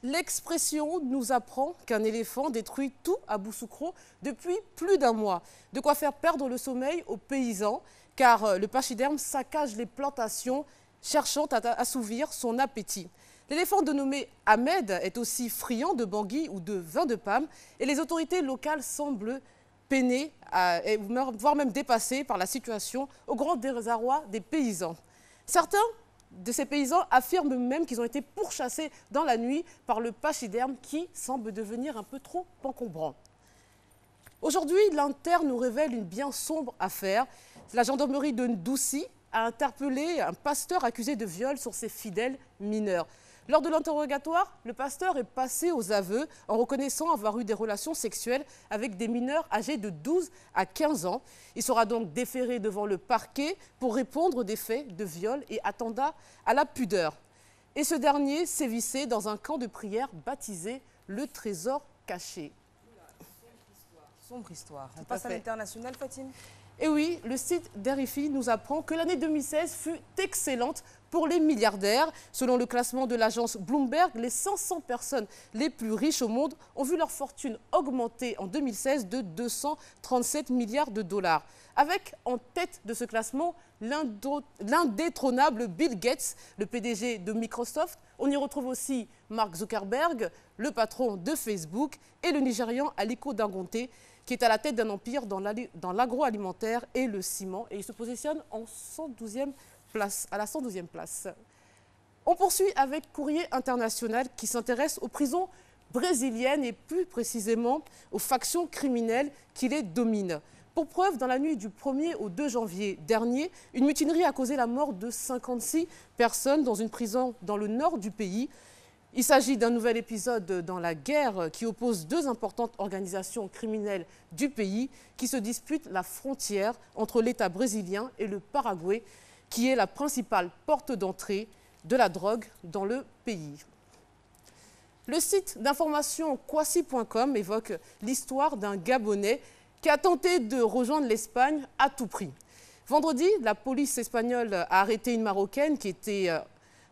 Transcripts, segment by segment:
L'expression nous apprend qu'un éléphant détruit tout à Boussoucro depuis plus d'un mois. De quoi faire perdre le sommeil aux paysans, car le pachyderme saccage les plantations, cherchant à assouvir son appétit. L'éléphant dénommé Ahmed est aussi friand de bangui ou de vin de Pam, et les autorités locales semblent peinées, voire même dépassées par la situation, au grand désarroi des paysans. Certains de ces paysans affirment même qu'ils ont été pourchassés dans la nuit par le pachyderme qui semble devenir un peu trop encombrant. Aujourd'hui, l'Inter nous révèle une bien sombre affaire. La gendarmerie de Ndouci a interpellé un pasteur accusé de viol sur ses fidèles mineurs. Lors de l'interrogatoire, le pasteur est passé aux aveux en reconnaissant avoir eu des relations sexuelles avec des mineurs âgés de 12 à 15 ans. Il sera donc déféré devant le parquet pour répondre des faits de viol et attentat à la pudeur. Et ce dernier sévissait dans un camp de prière baptisé le Trésor caché. Sombre histoire. On passe à l'international, Fatim. Et oui, le site d'RFI nous apprend que l'année 2016 fut excellente pour les milliardaires. Selon le classement de l'agence Bloomberg, les 500 personnes les plus riches au monde ont vu leur fortune augmenter en 2016 de 237 milliards de dollars. Avec en tête de ce classement l'indétrônable Bill Gates, le PDG de Microsoft. On y retrouve aussi Mark Zuckerberg, le patron de Facebook, et le Nigérian Aliko Dangote, qui est à la tête d'un empire dans l'agroalimentaire et le ciment. Et il se positionne en 112e place, à la 112e place. On poursuit avec Courrier International qui s'intéresse aux prisons brésiliennes et plus précisément aux factions criminelles qui les dominent. Pour preuve, dans la nuit du 1er au 2 janvier dernier, une mutinerie a causé la mort de 56 personnes dans une prison dans le nord du pays. Il s'agit d'un nouvel épisode dans la guerre qui oppose deux importantes organisations criminelles du pays qui se disputent la frontière entre l'État brésilien et le Paraguay, qui est la principale porte d'entrée de la drogue dans le pays. Le site d'information Kwasi.com évoque l'histoire d'un Gabonais qui a tenté de rejoindre l'Espagne à tout prix. Vendredi, la police espagnole a arrêté une Marocaine qui était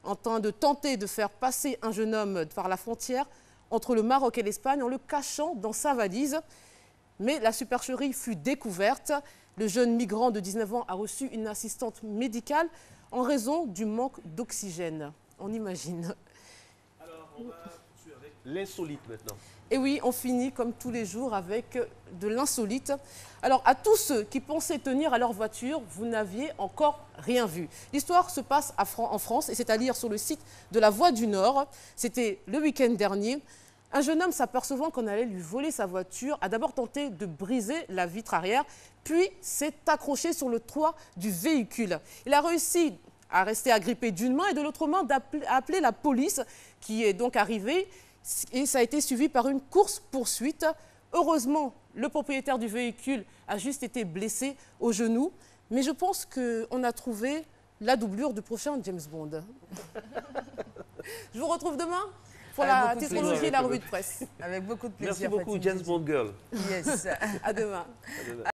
en train de tenter de faire passer un jeune homme par la frontière entre le Maroc et l'Espagne en le cachant dans sa valise. Mais la supercherie fut découverte. Le jeune migrant de 19 ans a reçu une assistante médicale en raison du manque d'oxygène. On imagine. Alors, on va poursuivre avec l'insolite maintenant. Et oui, on finit comme tous les jours avec de l'insolite. Alors, à tous ceux qui pensaient tenir à leur voiture, vous n'aviez encore rien vu. L'histoire se passe en France et c'est à lire sur le site de la Voix du Nord. C'était le week-end dernier. Un jeune homme s'apercevant qu'on allait lui voler sa voiture a d'abord tenté de briser la vitre arrière, puis s'est accroché sur le toit du véhicule. Il a réussi à rester agrippé d'une main et de l'autre main d'appeler la police qui est donc arrivée. Et ça a été suivi par une course-poursuite. Heureusement, le propriétaire du véhicule a juste été blessé au genou. Mais je pense qu'on a trouvé la doublure du prochain James Bond. Je vous retrouve demain pour la titrologie et la revue de presse. Avec beaucoup de plaisir. Merci beaucoup, James Bond Girl. Yes. À demain.